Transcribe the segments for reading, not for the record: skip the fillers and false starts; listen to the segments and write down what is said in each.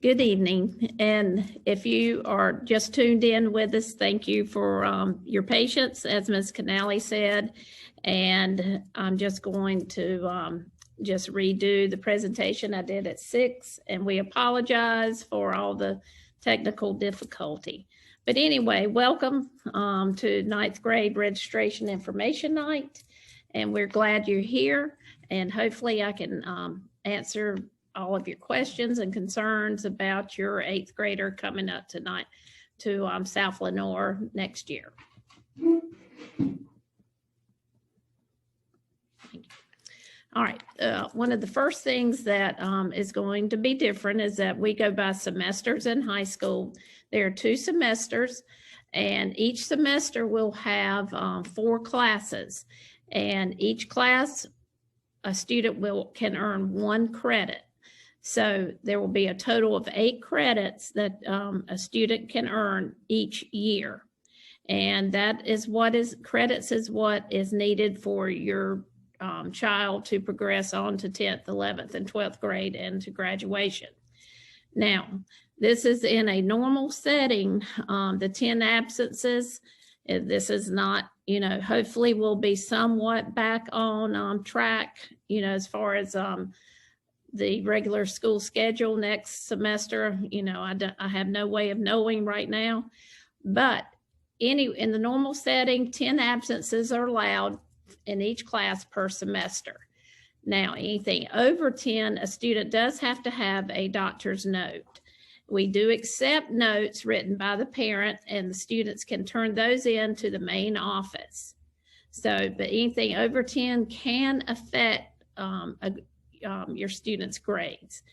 Good evening. And if you are just tuned in with us, thank you for your patience, as Ms. Canali said. And I'm just going to just redo the presentation I did at 6, and we apologize for all the technical difficulty. But anyway, welcome to 9th grade registration information night. And we're glad you're here. And hopefully I can answer all of your questions and concerns about your 8th grader coming up tonight to South Lenoir next year. All right, one of the first things that is going to be different is that we go by semesters in high school. There are 2 semesters, and each semester will have 4 classes, and each class a student can earn 1 credit. So there will be a total of 8 credits that a student can earn each year. And that is what credits is what is needed for your child to progress on to 10th, 11th, and 12th grade and to graduation. Now, this is in a normal setting. The 10 absences, this is not, hopefully we'll be somewhat back on track, as far as the regular school schedule next semester. I have no way of knowing right now, but in the normal setting, 10 absences are allowed in each class per semester. Now, anything over 10, a student does have to have a doctor's note. We do accept notes written by the parent, and the students can turn those in to the main office. So, but anything over 10 can affect your students' grades.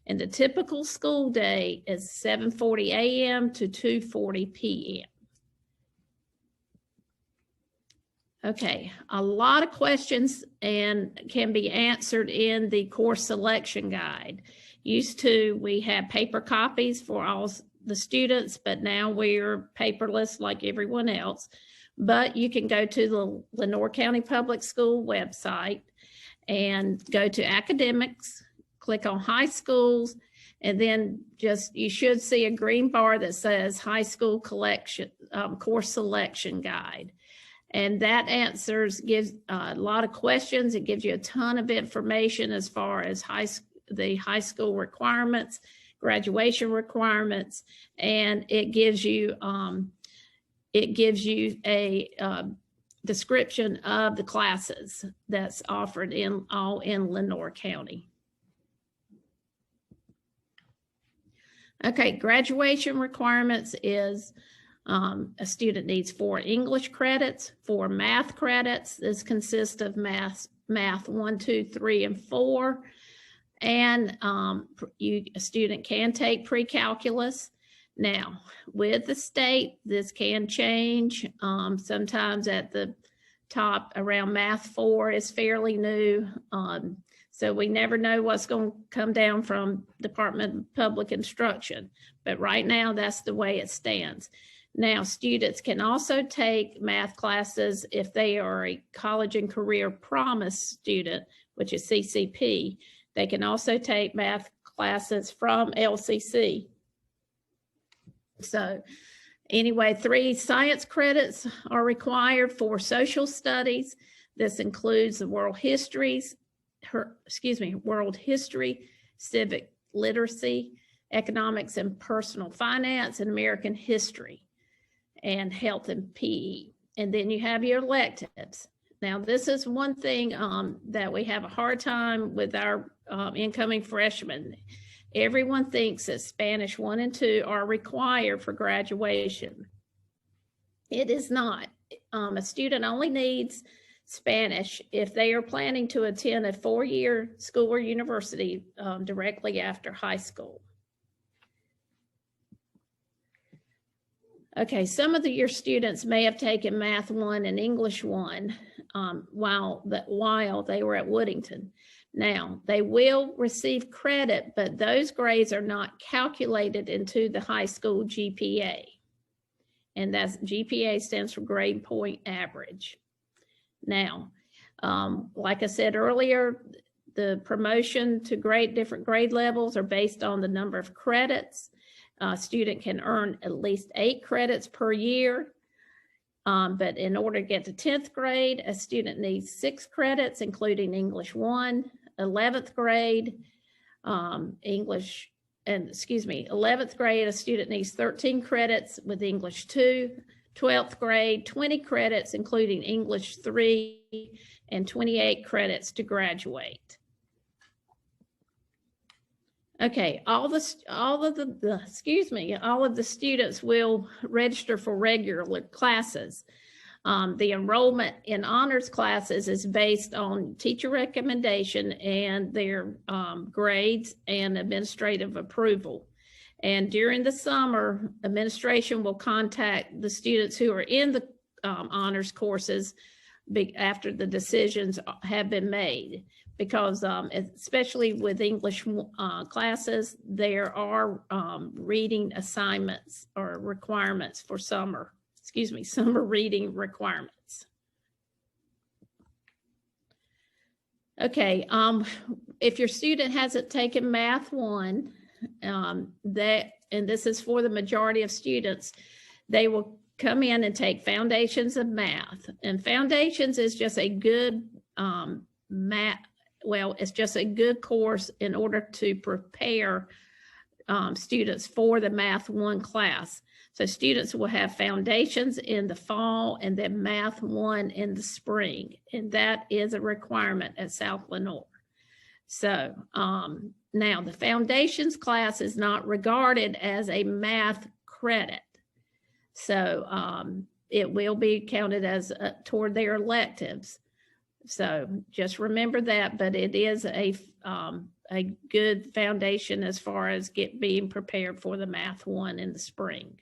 And the typical school day is 7:40 a.m. to 2:40 p.m. Okay, a lot of questions and can be answered in the course selection guide. Used to, we had paper copies for all the students, but now we're paperless like everyone else. But you can go to the Lenoir County Public School website and go to academics, click on high schools, and then you should see a green bar that says high school collection course selection guide. And that gives a lot of questions. It gives you a ton of information as far as the high school requirements, graduation requirements, and it gives you a description of the classes that's offered all in Lenoir County. Okay, graduation requirements is a student needs 4 English credits, 4 math credits. This consists of math 1, 2, 3, and 4. And a student can take pre-calculus. Now, with the state, this can change. Sometimes at the top around math 4 is fairly new. So we never know what's going to come down from Department of Public Instruction. But right now, that's the way it stands. Now, students can also take math classes if they are a College and Career Promise student, which is CCP. They can also take math classes from LCC. So anyway, 3 science credits are required for social studies. This includes the world history, civic literacy, economics and personal finance, and American history, and health and PE. And then you have your electives. Now, this is one thing that we have a hard time with our incoming freshmen. Everyone thinks that Spanish 1 and 2 are required for graduation. It is not. A student only needs Spanish if they are planning to attend a 4-year school or university directly after high school. Okay, some of your students may have taken Math 1 and English 1 while they were at Woodington. Now, they will receive credit, but those grades are not calculated into the high school GPA. And that's GPA stands for grade point average. Now, like I said earlier, The promotion to different grade levels are based on the number of credits. A student can earn at least 8 credits per year. But in order to get to 10th grade, a student needs 6 credits, including English 1, 11th grade, 11th grade, a student needs 13 credits with English 2, 12th grade, 20 credits, including English 3, and 28 credits to graduate. Okay, all of the students will register for regular classes. The enrollment in honors classes is based on teacher recommendation and their grades and administrative approval. And during the summer, administration will contact the students who are in the honors courses after the decisions have been made. Because especially with English classes, there are reading assignments or requirements for summer reading requirements. Okay, if your student hasn't taken Math 1, and this is for the majority of students, they will come in and take Foundations of Math. And Foundations is just a good it's just a good course in order to prepare students for the Math 1 class. So students will have Foundations in the fall and then Math 1 in the spring. And that is a requirement at South Lenoir. So now the Foundations class is not regarded as a math credit. So it will be counted as toward their electives. So just remember that, but it is a good foundation as far as being prepared for the Math 1 in the spring.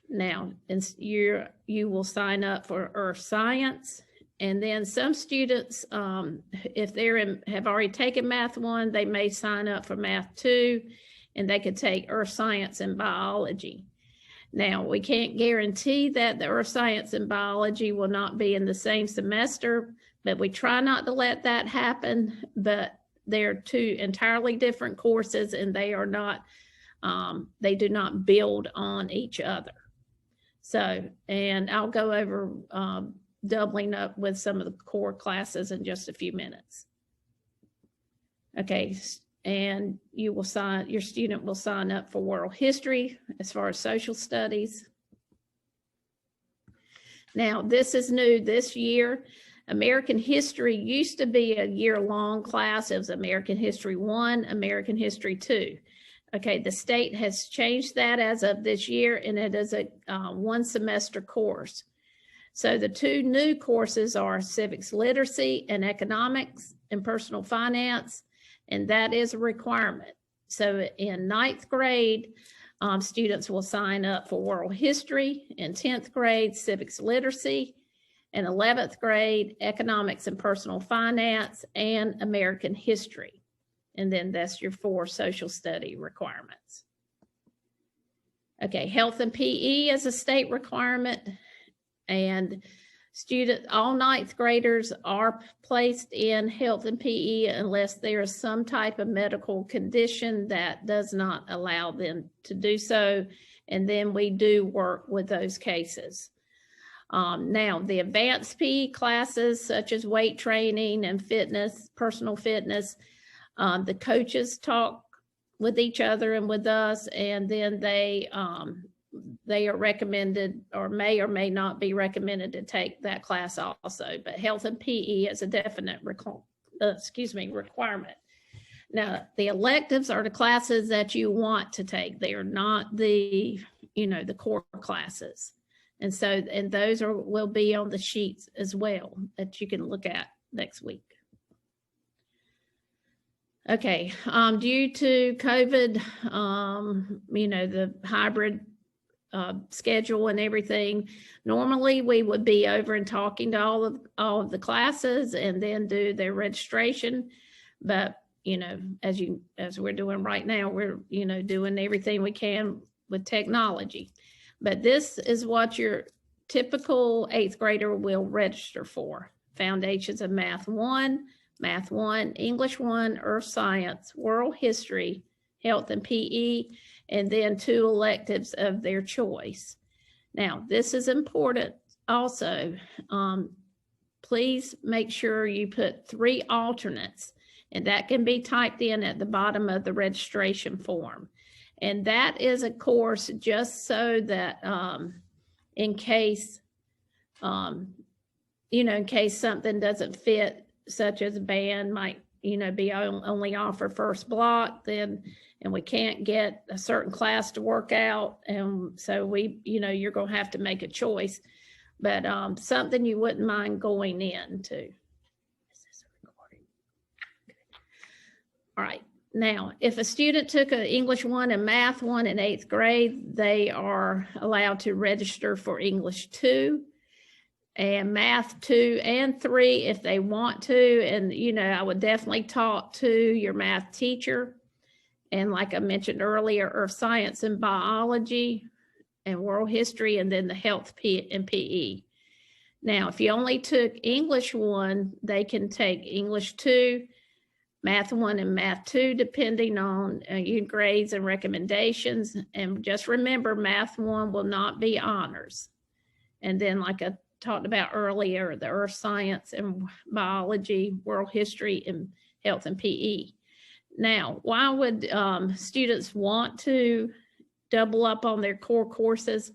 Now, you will sign up for Earth Science, and then some students, if they have already taken Math 1, they may sign up for Math 2, and they could take Earth Science and Biology. Now, we can't guarantee that the Earth Science and Biology will not be in the same semester, but we try not to let that happen. But they're 2 entirely different courses, and they are not, they do not build on each other. So, and I'll go over doubling up with some of the core classes in just a few minutes. Okay. And your student will sign up for world history as far as social studies. Now, this is new this year. American history used to be a year-long class. It was American History 1, American History 2. Okay, the state has changed that as of this year, and it is a 1-semester course. So the 2 new courses are civics literacy and economics and personal finance. And that is a requirement. So in 9th grade, students will sign up for world history. In 10th grade, civics literacy. In 11th grade, economics and personal finance and American history. And then that's your 4 social study requirements. Okay, health and PE is a state requirement. And all 9th graders are placed in health and PE unless there is some type of medical condition that does not allow them to do so. And then we do work with those cases. Now, the advanced PE classes, such as weight training and fitness, personal fitness, the coaches talk with each other and with us, and then they are recommended or may not be recommended to take that class also. But health and PE is a definite requirement. Now, the electives are the classes that you want to take. They are not the core classes. And those will be on the sheets as well that you can look at next week. Okay, due to COVID, the hybrid schedule and everything, normally we would be over and talking to all of the classes and then do their registration. But as we're doing right now, we're doing everything we can with technology. But this is what your typical 8th grader will register for. Foundations of Math 1, English 1, Earth Science, World History, Health and PE, and then 2 electives of their choice. Now, this is important also. Please make sure you put 3 alternates, and that can be typed in at the bottom of the registration form. And that is a course just so that in case, in case something doesn't fit, such as a band might, be only offered first block, then, and we can't get a certain class to work out. And so you're going to have to make a choice, but something you wouldn't mind going into. Is this a recording? All right. Now, if a student took an English 1 and Math 1 in 8th grade, they are allowed to register for English 2 and Math 2 and 3 if they want to. And, I would definitely talk to your math teacher. And like I mentioned earlier, Earth Science and Biology and World History, and then the Health and PE. Now, if you only took English 1, they can take English 2, Math 1 and Math 2, depending on your grades and recommendations. And just remember, Math 1 will not be honors. And then, like I talked about earlier, the Earth Science and Biology, World History, and Health and PE. Now, why would students want to double up on their core courses?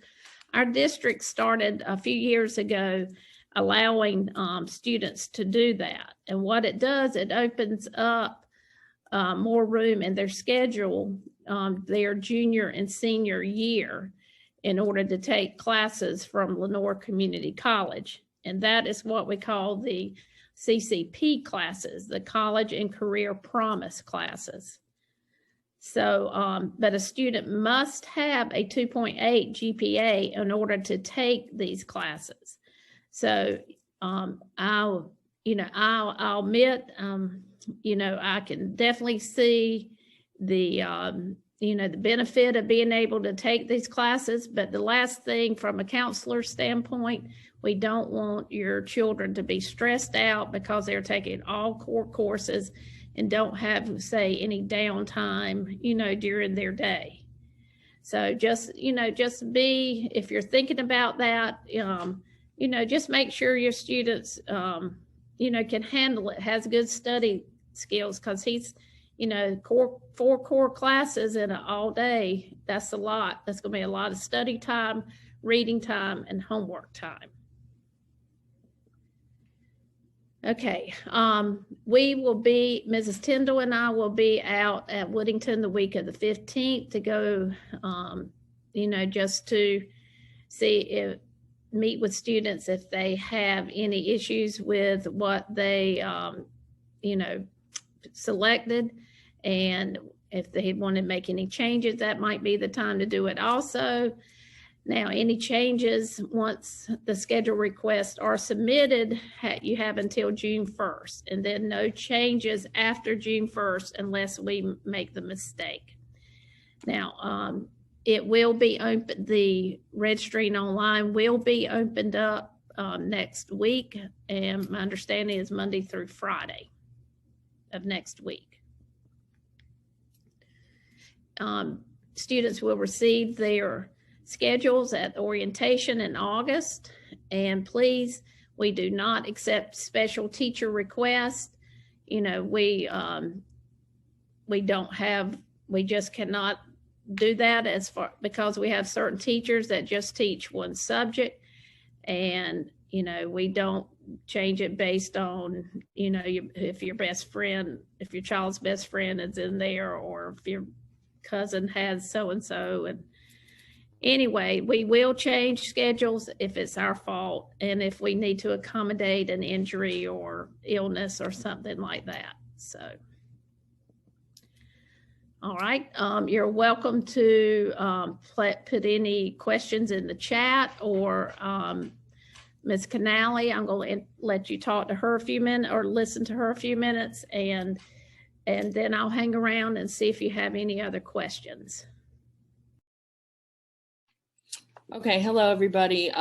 Our district started a few years ago allowing students to do that. And what it does, it opens up more room in their schedule their junior and senior year in order to take classes from Lenoir Community College. And that is what we call the CCP classes, the College and Career Promise classes. So, but a student must have a 2.8 GPA in order to take these classes. So I'll admit, I can definitely see the, the benefit of being able to take these classes. But the last thing from a counselor standpoint, we don't want your children to be stressed out because they're taking all core courses and don't have, say, any downtime, during their day. So just be, if you're thinking about that, just make sure your students, can handle it, has good study skills, because he's, 4 core classes in all day. That's a lot. That's going to be a lot of study time, reading time, and homework time. Okay, we will be, Mrs. Tyndall and I will be out at Woodington the week of the 15th to go, just to meet with students if they have any issues with what they, selected. And if they want to make any changes, that might be the time to do it also. Now, any changes once the schedule requests are submitted, you have until June 1st, and then no changes after June 1st unless we make the mistake. Now, it will be open, the registering online will be opened up next week, and my understanding is Monday through Friday of next week. Students will receive their schedules at orientation in August, and please, we do not accept special teacher requests. We just cannot do that because we have certain teachers that just teach one subject, and we don't change it based on if your best friend, if your child's best friend is in there, or if your cousin has so-and-so. And anyway, we will change schedules if it's our fault and if we need to accommodate an injury or illness or something like that. So, all right, you're welcome to put any questions in the chat, or Ms. Canale, I'm going to let you talk to her a few minutes or listen to her a few minutes, and then I'll hang around and see if you have any other questions. Okay, hello everybody.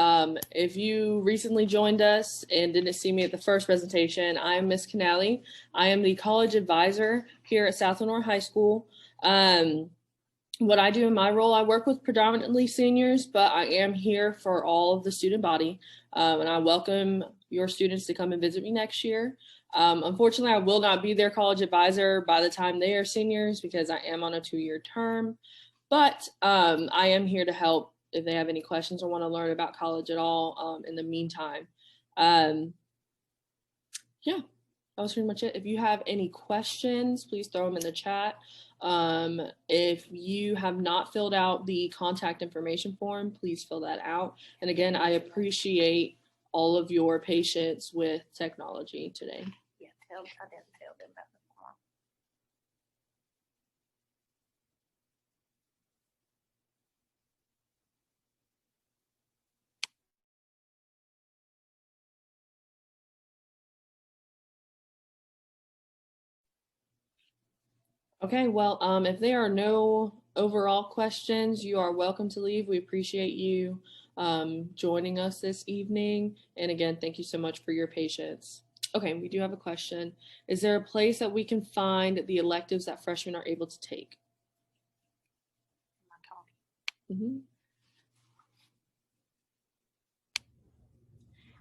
If you recently joined us and didn't see me at the first presentation, I am Miss Canali. I am the college advisor here at South Lenore High School. What I do in my role, I work with predominantly seniors, but I am here for all of the student body, and I welcome your students to come and visit me next year. Unfortunately, I will not be their college advisor by the time they are seniors because I am on a 2-year term, but I am here to help if they have any questions or want to learn about college at all in the meantime. Yeah, that was pretty much it. If you have any questions, please throw them in the chat. If you have not filled out the contact information form, please fill that out. And again, I appreciate all of your patience with technology today. Yeah, I didn't tell them about the form. Okay, well, if there are no overall questions, you are welcome to leave. We appreciate you joining us this evening. And again, thank you so much for your patience. Okay, we do have a question. Is there a place that we can find the electives that freshmen are able to take?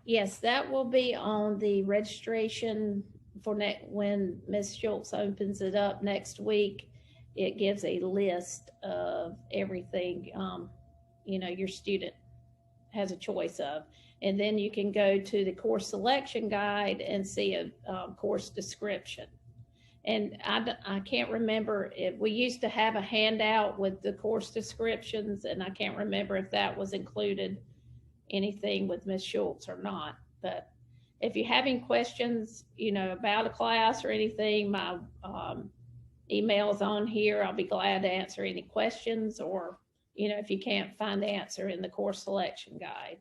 Yes, that will be on the registration for when Ms. Schultz opens it up next week. It gives a list of everything, your student has a choice of. And then you can go to the course selection guide and see a course description. And I can't remember if we used to have a handout with the course descriptions, and I can't remember if that was included anything with Ms. Schultz or not. But if you have any questions, about a class or anything, my email is on here. I'll be glad to answer any questions, or, if you can't find the answer in the course selection guide.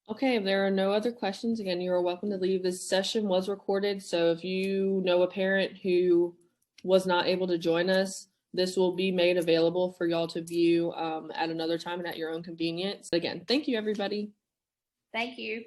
Okay, if there are no other questions, again, you are welcome to leave. This session was recorded, so if you know a parent who was not able to join us, this will be made available for y'all to view at another time and at your own convenience. Again, thank you, everybody. Thank you.